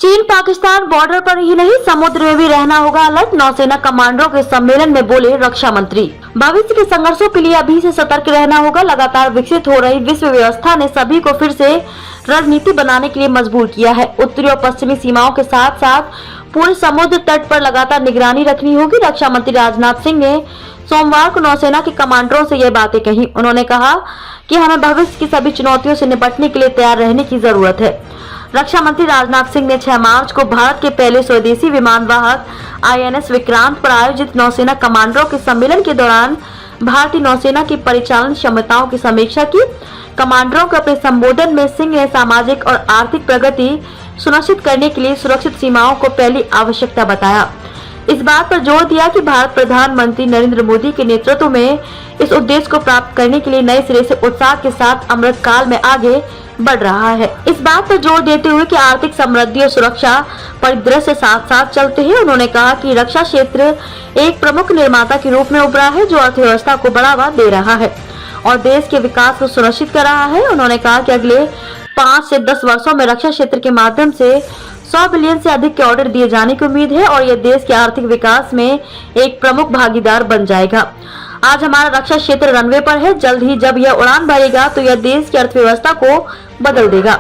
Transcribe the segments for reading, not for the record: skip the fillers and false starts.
चीन पाकिस्तान बॉर्डर पर ही नहीं समुद्र में भी रहना होगा अलर्ट। नौसेना कमांडरों के सम्मेलन में बोले रक्षा मंत्री। भविष्य के संघर्षों के लिए अभी से सतर्क रहना होगा। लगातार विकसित हो रही विश्व व्यवस्था ने सभी को फिर से रणनीति बनाने के लिए मजबूर किया है। उत्तरी और पश्चिमी सीमाओं के साथ साथ पूरे समुद्र तट पर लगातार निगरानी रखनी होगी। रक्षा मंत्री राजनाथ सिंह ने सोमवार को नौसेना के कमांडरों से ये बातें कही। उन्होंने कहा कि हमें भविष्य की सभी चुनौतियों से निपटने के लिए तैयार रहने की जरूरत है। रक्षा मंत्री राजनाथ सिंह ने 6 मार्च को भारत के पहले स्वदेशी विमान वाहक INS विक्रांत पर आयोजित नौसेना कमांडरों के सम्मेलन के दौरान भारतीय नौसेना की परिचालन क्षमताओं की समीक्षा की। कमांडरों के अपने संबोधन में सिंह ने सामाजिक और आर्थिक प्रगति सुनिश्चित करने के लिए सुरक्षित सीमाओं को पहली आवश्यकता बताया। इस बात पर जोर दिया कि भारत प्रधानमंत्री नरेंद्र मोदी के नेतृत्व में इस उद्देश्य को प्राप्त करने के लिए नए सिरे से उत्साह के साथ अमृत काल में आगे बढ़ रहा है। इस बात पर जोर देते हुए कि आर्थिक समृद्धि और सुरक्षा परिदृश्य साथ साथ चलते हैं, उन्होंने कहा कि रक्षा क्षेत्र एक प्रमुख निर्माता के रूप में उभरा है जो अर्थव्यवस्था को बढ़ावा दे रहा है और देश के विकास को सुनिश्चित कर रहा है। उन्होंने कहा कि अगले 5 से 10 वर्षों में रक्षा क्षेत्र के माध्यम से 100 बिलियन से अधिक के ऑर्डर दिए जाने की उम्मीद है और यह देश के आर्थिक विकास में एक प्रमुख भागीदार बन जाएगा। आज हमारा रक्षा क्षेत्र रनवे पर है। जल्द ही जब यह उड़ान भरेगा तो यह देश की अर्थव्यवस्था को बदल देगा।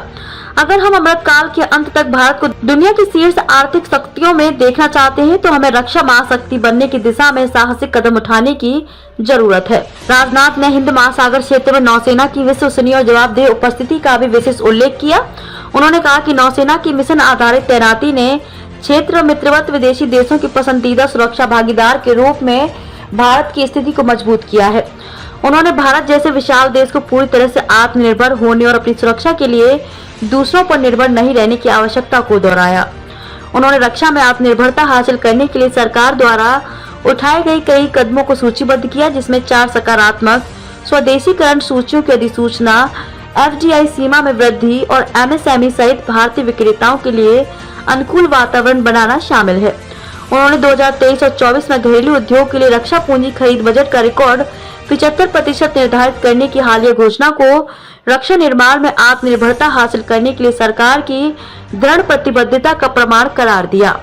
अगर हम अमृत काल के अंत तक भारत को दुनिया की शीर्ष आर्थिक शक्तियों में देखना चाहते हैं तो हमें रक्षा महाशक्ति बनने की दिशा में साहसिक कदम उठाने की जरूरत है। राजनाथ ने हिंद महासागर क्षेत्र में नौसेना की विश्वसनीय और जवाबदेह उपस्थिति का भी विशेष उल्लेख किया। उन्होंने कहा कि नौसेना की मिशन आधारित तैनाती ने क्षेत्र मित्रवत विदेशी देशों की पसंदीदा सुरक्षा भागीदार के रूप में भारत की स्थिति को मजबूत किया है। उन्होंने भारत जैसे विशाल देश को पूरी तरह से आत्मनिर्भर होने और अपनी सुरक्षा के लिए दूसरों पर निर्भर नहीं रहने की आवश्यकता को दोहराया। उन्होंने रक्षा में आत्मनिर्भरता हासिल करने के लिए सरकार द्वारा उठाए गए कई कदमों को सूचीबद्ध किया, जिसमें 4 सकारात्मक स्वदेशीकरण सूचियों की अधिसूचना, FDI सीमा में वृद्धि और MSME सहित भारतीय विक्रेताओं के लिए अनुकूल वातावरण बनाना शामिल है। उन्होंने 2023 और 24 में घरेलू उद्योग के लिए रक्षा पूंजी खरीद बजट का रिकॉर्ड 75% निर्धारित करने की हालिया घोषणा को रक्षा निर्माण में आत्मनिर्भरता हासिल करने के लिए सरकार की दृढ़ प्रतिबद्धता का प्रमाण करार दिया।